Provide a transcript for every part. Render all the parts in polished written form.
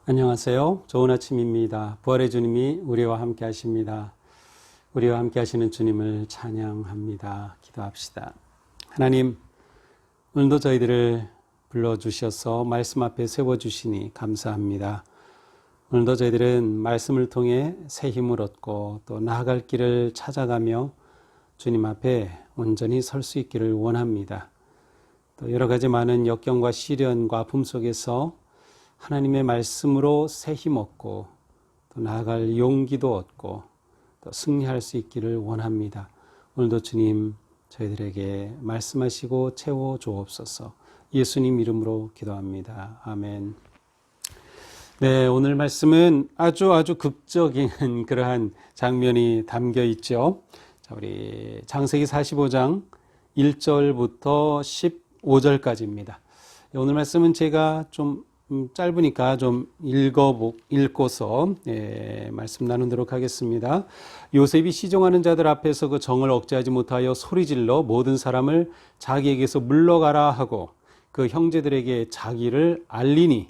안녕하세요. 좋은 아침입니다. 부활의 주님이 우리와 함께 하십니다. 우리와 함께 하시는 주님을 찬양합니다. 기도합시다. 하나님, 오늘도 저희들을 불러주셔서 말씀 앞에 세워주시니 감사합니다. 오늘도 저희들은 말씀을 통해 새 힘을 얻고 또 나아갈 길을 찾아가며 주님 앞에 온전히 설 수 있기를 원합니다. 또 여러 가지 많은 역경과 시련과 아픔 속에서 하나님의 말씀으로 새 힘 얻고 또 나아갈 용기도 얻고 또 승리할 수 있기를 원합니다. 오늘도 주님 저희들에게 말씀하시고 채워 주옵소서. 예수님 이름으로 기도합니다. 아멘. 네, 오늘 말씀은 아주 극적인 그러한 장면이 담겨 있죠. 자, 우리 창세기 45장 1절부터 15절까지입니다. 오늘 말씀은 제가 좀 짧으니까 좀 읽고서 말씀 나누도록 하겠습니다. 요셉이 시종하는 자들 앞에서 그 정을 억제하지 못하여 소리질러 모든 사람을 자기에게서 물러가라 하고 그 형제들에게 자기를 알리니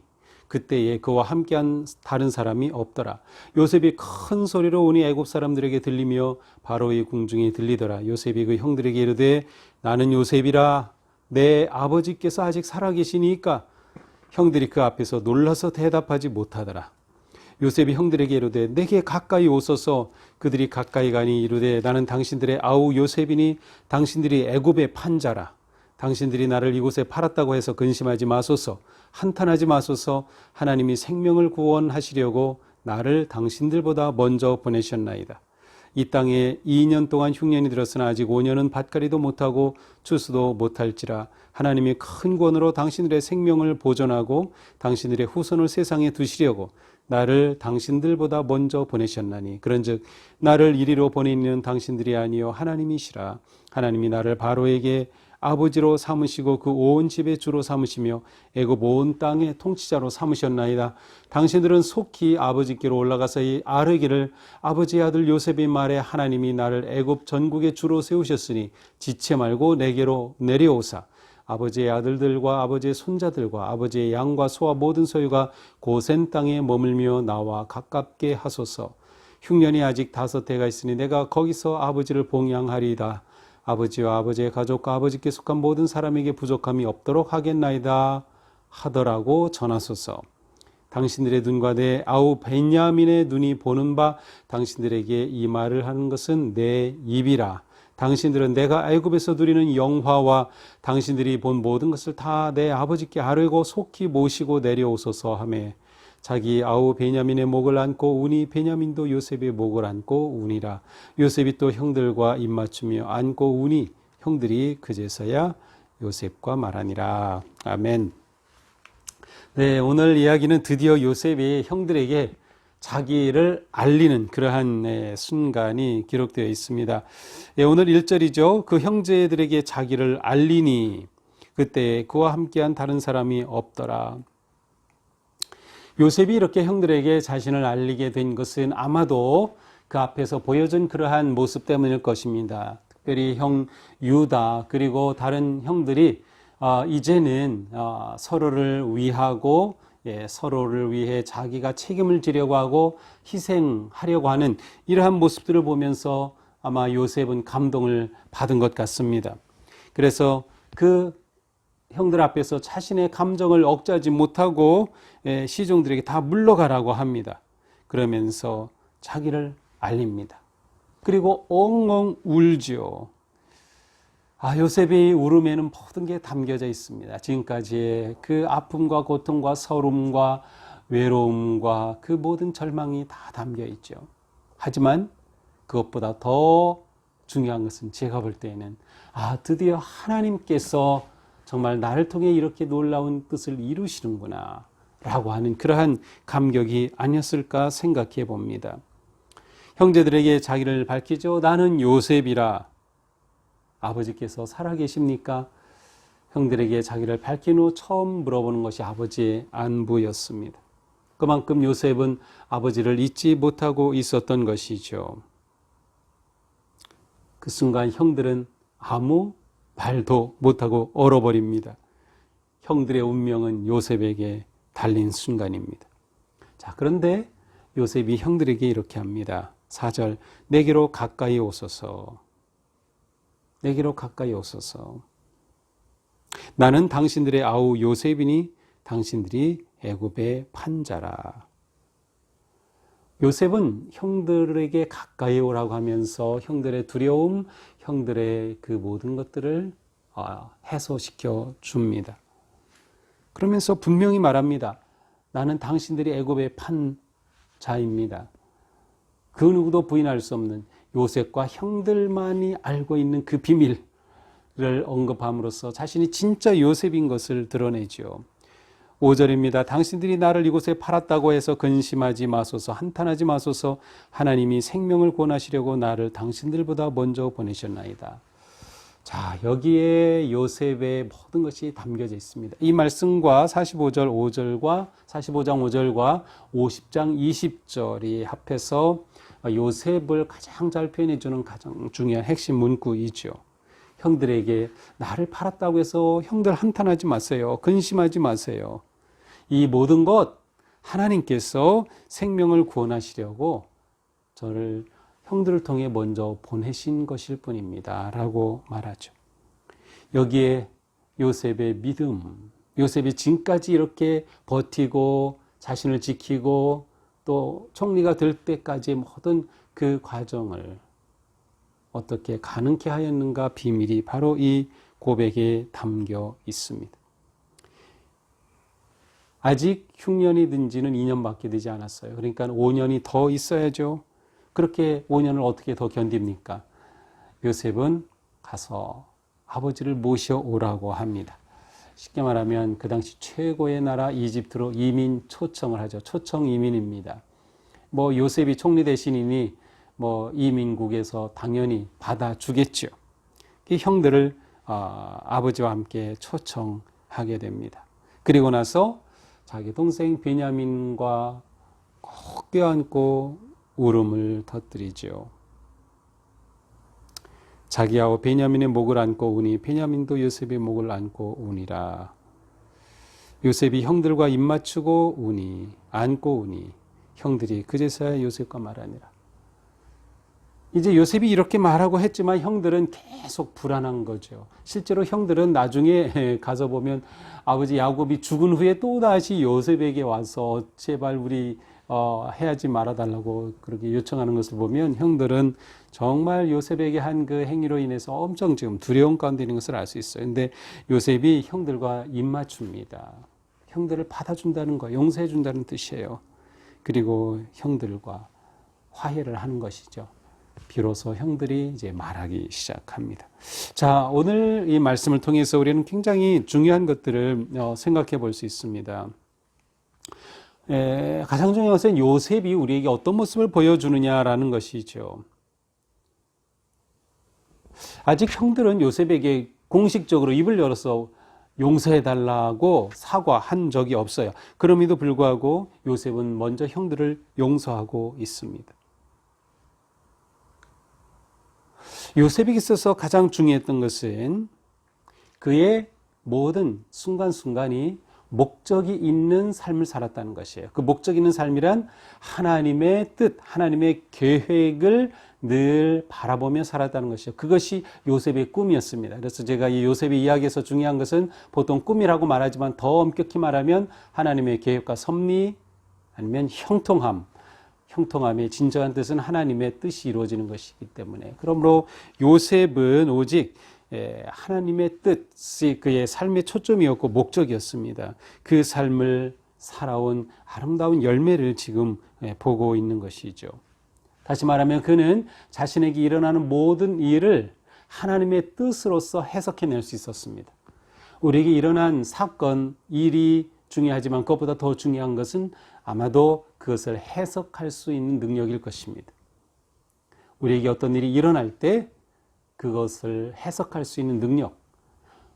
그때에 그와 함께한 다른 사람이 없더라. 요셉이 큰 소리로 오니 애굽 사람들에게 들리며 바로의 궁중에 들리더라. 요셉이 그 형들에게 이르되 나는 요셉이라. 내 아버지께서 아직 살아계시니까. 형들이 그 앞에서 놀라서 대답하지 못하더라. 요셉이 형들에게 이르되 내게 가까이 오소서. 그들이 가까이 가니 이르되 나는 당신들의 아우 요셉이니 당신들이 애굽의 판자라. 당신들이 나를 이곳에 팔았다고 해서 근심하지 마소서. 한탄하지 마소서. 하나님이 생명을 구원하시려고 나를 당신들보다 먼저 보내셨나이다. 이 땅에 2년 동안 흉년이 들었으나 아직 5년은 밭갈이도 못하고 추수도 못할지라. 하나님이 큰 권으로 당신들의 생명을 보존하고 당신들의 후손을 세상에 두시려고 나를 당신들보다 먼저 보내셨나니 그런즉 나를 이리로 보내는 당신들이 아니요 하나님이시라. 하나님이 나를 바로에게 아버지로 삼으시고 그 온 집의 주로 삼으시며 애굽 온 땅의 통치자로 삼으셨나이다. 당신들은 속히 아버지께로 올라가서 아뢰기를 아버지의 아들 요셉의 말에 하나님이 나를 애굽 전국의 주로 세우셨으니 지체 말고 내게로 내려오사 아버지의 아들들과 아버지의 손자들과 아버지의 양과 소와 모든 소유가 고센 땅에 머물며 나와 가깝게 하소서. 흉년이 아직 5해가 있으니 내가 거기서 아버지를 봉양하리이다. 아버지와 아버지의 가족과 아버지께 속한 모든 사람에게 부족함이 없도록 하겠나이다 하더라고 전하소서. 당신들의 눈과 내 아우 베냐민의 눈이 보는 바 당신들에게 이 말을 하는 것은 내 입이라. 당신들은 내가 애굽에서 누리는 영화와 당신들이 본 모든 것을 다 내 아버지께 아뢰고 속히 모시고 내려오소서 하매 자기 아우 베냐민의 목을 안고 우니 베냐민도 요셉의 목을 안고 우니라. 요셉이 또 형들과 입맞추며 안고 우니 형들이 그제서야 요셉과 말하니라. 아멘. 네, 오늘 이야기는 드디어 요셉이 형들에게 자기를 알리는 그러한 순간이 기록되어 있습니다. 오늘 1절이죠. 그 형제들에게 자기를 알리니 그때 그와 함께한 다른 사람이 없더라. 요셉이 이렇게 형들에게 자신을 알리게 된 것은 아마도 그 앞에서 보여준 그러한 모습 때문일 것입니다. 특별히 형 유다 그리고 다른 형들이 이제는 서로를 위하고 서로를 위해 자기가 책임을 지려고 하고 희생하려고 하는 이러한 모습들을 보면서 아마 요셉은 감동을 받은 것 같습니다. 그래서 그 형들 앞에서 자신의 감정을 억제하지 못하고 시종들에게 다 물러가라고 합니다. 그러면서 자기를 알립니다. 그리고 엉엉 울죠. 요셉의 울음에는 모든 게 담겨져 있습니다. 지금까지의 그 아픔과 고통과 서름과 외로움과 그 모든 절망이 다 담겨 있죠. 하지만 그것보다 더 중요한 것은 제가 볼 때에는 드디어 하나님께서 정말 나를 통해 이렇게 놀라운 뜻을 이루시는구나 라고 하는 그러한 감격이 아니었을까 생각해 봅니다. 형제들에게 자기를 밝히죠. 나는 요셉이라. 아버지께서 살아계십니까? 형들에게 자기를 밝힌 후 처음 물어보는 것이 아버지의 안부였습니다. 그만큼 요셉은 아버지를 잊지 못하고 있었던 것이죠. 그 순간 형들은 아무 말도 못하고 얼어버립니다. 형들의 운명은 요셉에게 달린 순간입니다. 자, 그런데 요셉이 형들에게 이렇게 합니다. 4절, 내게로 가까이 오소서. 내게로 가까이 오소서. 나는 당신들의 아우 요셉이니 당신들이 애굽의 판자라. 요셉은 형들에게 가까이 오라고 하면서 형들의 두려움, 형들의 그 모든 것들을 해소시켜 줍니다. 그러면서 분명히 말합니다. 나는 당신들이 애굽의 판자입니다. 그 누구도 부인할 수 없는 요셉과 형들만이 알고 있는 그 비밀을 언급함으로써 자신이 진짜 요셉인 것을 드러내죠. 5절입니다. 당신들이 나를 이곳에 팔았다고 해서 근심하지 마소서, 한탄하지 마소서. 하나님이 생명을 구원하시려고 나를 당신들보다 먼저 보내셨나이다. 자, 여기에 요셉의 모든 것이 담겨져 있습니다. 이 말씀과 45장 5절과 50장 20절이 합해서 요셉을 가장 잘 표현해 주는 가장 중요한 핵심 문구이죠. 형들에게 나를 팔았다고 해서 형들 한탄하지 마세요. 근심하지 마세요. 이 모든 것 하나님께서 생명을 구원하시려고 저를 형들을 통해 먼저 보내신 것일 뿐입니다. 라고 말하죠. 여기에 요셉의 믿음, 요셉이 지금까지 이렇게 버티고 자신을 지키고 또 총리가 될 때까지의 모든 그 과정을 어떻게 가능케 하였는가 비밀이 바로 이 고백에 담겨 있습니다. 아직 흉년이 든 지는 2년밖에 되지 않았어요. 그러니까 5년이 더 있어야죠. 그렇게 5년을 어떻게 더 견딥니까? 요셉은 가서 아버지를 모셔오라고 합니다. 쉽게 말하면 그 당시 최고의 나라 이집트로 이민 초청을 하죠. 초청 이민입니다. 요셉이 총리 대신이니 이민국에서 당연히 받아주겠죠. 그 형들을 아버지와 함께 초청하게 됩니다. 그리고 나서 자기 동생 베냐민과 꼭 껴안고 울음을 터뜨리죠. 자기 아우 베냐민의 목을 안고 우니 베냐민도 요셉의 목을 안고 우니라. 요셉이 형들과 입 맞추고 우니 안고 우니 형들이 그제서야 요셉과 말하니라. 이제 요셉이 이렇게 말하고 했지만 형들은 계속 불안한 거죠. 실제로 형들은 나중에 가서 보면 아버지 야곱이 죽은 후에 또다시 요셉에게 와서 제발 우리 해하지 말아달라고 그렇게 요청하는 것을 보면 형들은 정말 요셉에게 한 그 행위로 인해서 엄청 지금 두려움 가운데 있는 것을 알 수 있어요. 근데 요셉이 형들과 입 맞춥니다. 형들을 받아준다는 거, 용서해준다는 뜻이에요. 그리고 형들과 화해를 하는 것이죠. 비로소 형들이 이제 말하기 시작합니다. 자, 오늘 이 말씀을 통해서 우리는 굉장히 중요한 것들을 생각해 볼 수 있습니다. 가장 중요한 것은 요셉이 우리에게 어떤 모습을 보여주느냐라는 것이죠. 아직 형들은 요셉에게 공식적으로 입을 열어서 용서해달라고 사과한 적이 없어요. 그럼에도 불구하고 요셉은 먼저 형들을 용서하고 있습니다. 요셉에게 있어서 가장 중요했던 것은 그의 모든 순간순간이 목적이 있는 삶을 살았다는 것이에요. 그 목적 있는 삶이란 하나님의 뜻, 하나님의 계획을 늘 바라보며 살았다는 것이죠. 그것이 요셉의 꿈이었습니다. 그래서 제가 이 요셉의 이야기에서 중요한 것은 보통 꿈이라고 말하지만 더 엄격히 말하면 하나님의 계획과 섭리 아니면 형통함의 진정한 뜻은 하나님의 뜻이 이루어지는 것이기 때문에 그러므로 요셉은 오직 하나님의 뜻이 그의 삶의 초점이었고 목적이었습니다. 그 삶을 살아온 아름다운 열매를 지금 보고 있는 것이죠. 다시 말하면 그는 자신에게 일어나는 모든 일을 하나님의 뜻으로서 해석해낼 수 있었습니다. 우리에게 일어난 사건, 일이 중요하지만 그것보다 더 중요한 것은 아마도 그것을 해석할 수 있는 능력일 것입니다. 우리에게 어떤 일이 일어날 때 그것을 해석할 수 있는 능력.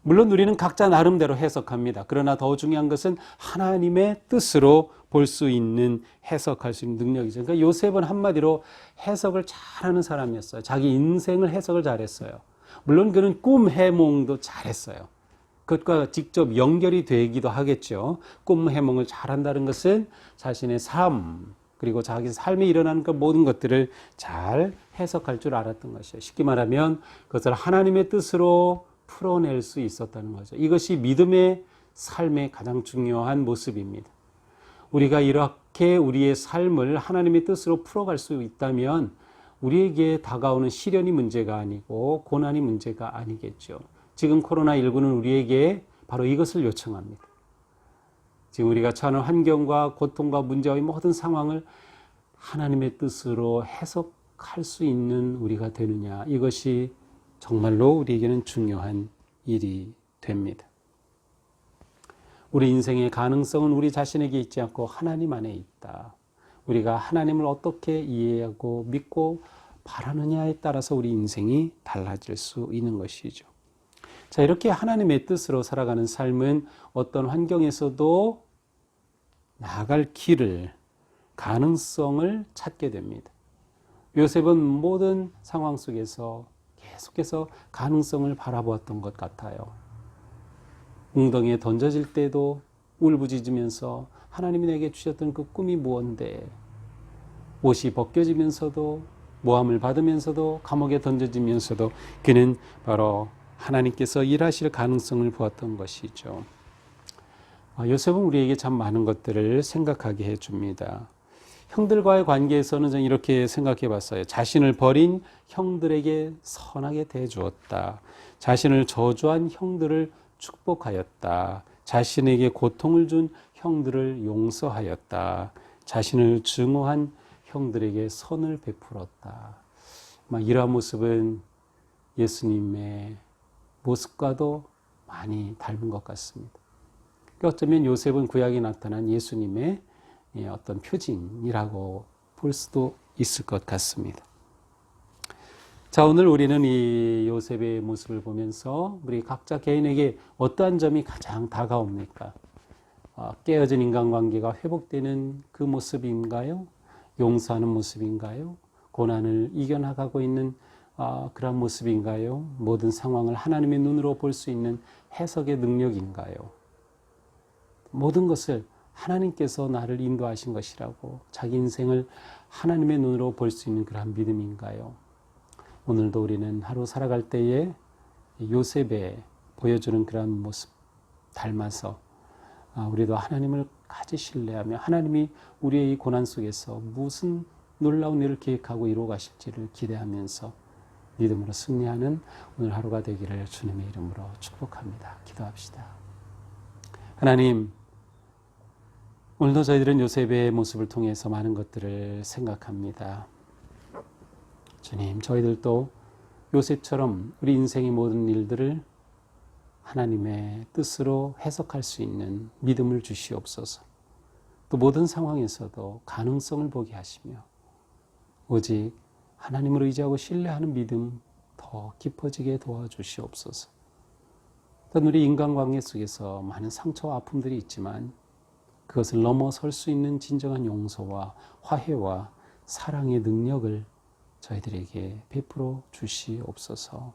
물론 우리는 각자 나름대로 해석합니다. 그러나 더 중요한 것은 하나님의 뜻으로 볼 수 있는 해석할 수 있는 능력이죠. 그러니까 요셉은 한마디로 해석을 잘하는 사람이었어요. 자기 인생을 해석을 잘했어요. 물론 그는 꿈 해몽도 잘했어요. 그것과 직접 연결이 되기도 하겠죠. 꿈 해몽을 잘한다는 것은 자신의 삶, 그리고 자기 삶에 일어나는 그 모든 것들을 잘 해석할 줄 알았던 것이에요. 쉽게 말하면 그것을 하나님의 뜻으로 풀어낼 수 있었다는 거죠. 이것이 믿음의 삶의 가장 중요한 모습입니다. 우리가 이렇게 우리의 삶을 하나님의 뜻으로 풀어갈 수 있다면 우리에게 다가오는 시련이 문제가 아니고 고난이 문제가 아니겠죠. 지금 코로나19는 우리에게 바로 이것을 요청합니다. 지금 우리가 처하는 환경과 고통과 문제와 모든 상황을 하나님의 뜻으로 해석할 수 있는 우리가 되느냐, 이것이 정말로 우리에게는 중요한 일이 됩니다. 우리 인생의 가능성은 우리 자신에게 있지 않고 하나님 안에 있다. 우리가 하나님을 어떻게 이해하고 믿고 바라느냐에 따라서 우리 인생이 달라질 수 있는 것이죠. 자, 이렇게 하나님의 뜻으로 살아가는 삶은 어떤 환경에서도 나아갈 길을, 가능성을 찾게 됩니다. 요셉은 모든 상황 속에서 계속해서 가능성을 바라보았던 것 같아요. 웅덩이에 던져질 때도 울부짖으면서 하나님이 내게 주셨던 그 꿈이 무언데, 옷이 벗겨지면서도, 모함을 받으면서도, 감옥에 던져지면서도 그는 바로 하나님께서 일하실 가능성을 보았던 것이죠. 요셉은 우리에게 참 많은 것들을 생각하게 해줍니다. 형들과의 관계에서는 저는 이렇게 생각해 봤어요. 자신을 버린 형들에게 선하게 대주었다. 자신을 저주한 형들을 축복하였다. 자신에게 고통을 준 형들을 용서하였다. 자신을 증오한 형들에게 선을 베풀었다. 이러한 모습은 예수님의 모습과도 많이 닮은 것 같습니다. 어쩌면 요셉은 구약에 나타난 예수님의 어떤 표징이라고 볼 수도 있을 것 같습니다. 자, 오늘 우리는 이 요셉의 모습을 보면서 우리 각자 개인에게 어떠한 점이 가장 다가옵니까? 깨어진 인간관계가 회복되는 그 모습인가요? 용서하는 모습인가요? 고난을 이겨나가고 있는 그런 모습인가요? 모든 상황을 하나님의 눈으로 볼 수 있는 해석의 능력인가요? 모든 것을 하나님께서 나를 인도하신 것이라고 자기 인생을 하나님의 눈으로 볼 수 있는 그런 믿음인가요? 오늘도 우리는 하루 살아갈 때에 요셉의 보여주는 그런 모습 닮아서 우리도 하나님을 가지 신뢰하며 하나님이 우리의 이 고난 속에서 무슨 놀라운 일을 계획하고 이루어 가실지를 기대하면서 믿음으로 승리하는 오늘 하루가 되기를 주님의 이름으로 축복합니다. 기도합시다. 하나님, 오늘도 저희들은 요셉의 모습을 통해서 많은 것들을 생각합니다. 주님, 저희들도 요셉처럼 우리 인생의 모든 일들을 하나님의 뜻으로 해석할 수 있는 믿음을 주시옵소서. 또 모든 상황에서도 가능성을 보게 하시며 오직 하나님을 의지하고 신뢰하는 믿음 더 깊어지게 도와주시옵소서. 또한 우리 인간관계 속에서 많은 상처와 아픔들이 있지만 그것을 넘어설 수 있는 진정한 용서와 화해와 사랑의 능력을 저희들에게 베풀어 주시옵소서.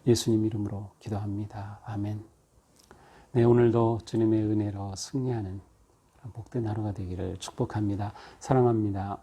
예수님 이름으로 기도합니다. 아멘. 네, 오늘도 주님의 은혜로 승리하는 복된 하루가 되기를 축복합니다. 사랑합니다.